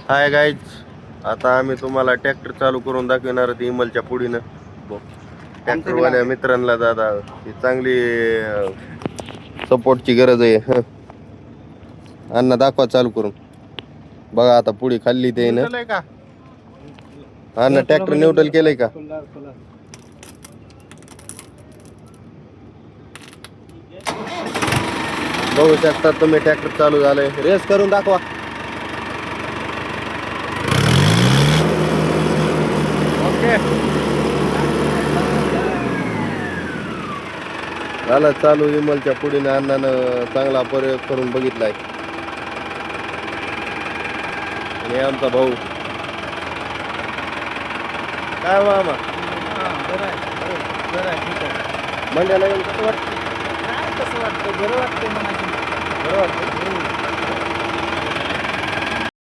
Hi guys, आता आम्ही तुम्हाला ट्रॅक्टर चालू करून दाखवणार आहोत इमलच्या पुढीनं. ट्रॅक्टरवाल्या मित्रांना दादा ही चांगली सपोर्टची गरज आहे. अण्णा दाखवा चालू करून. बघा आता पुढे खाल्ली ते ना. अण्णा ट्रॅक्टर न्यूट्रल केलंय का? बघू शकता तुम्ही ट्रॅक्टर चालू झालंय. रेस करून दाखवा. ओके, झालं चालू. विमलच्या पुढीने अण्णानं चांगला प्रयोग करून बघितलाय. आणि आमचा भाऊ काय मामा मंड्याला येऊन कसं वाटतं? कसं वाटतं? बरं वाटतं मनाची. बरं वाटतं.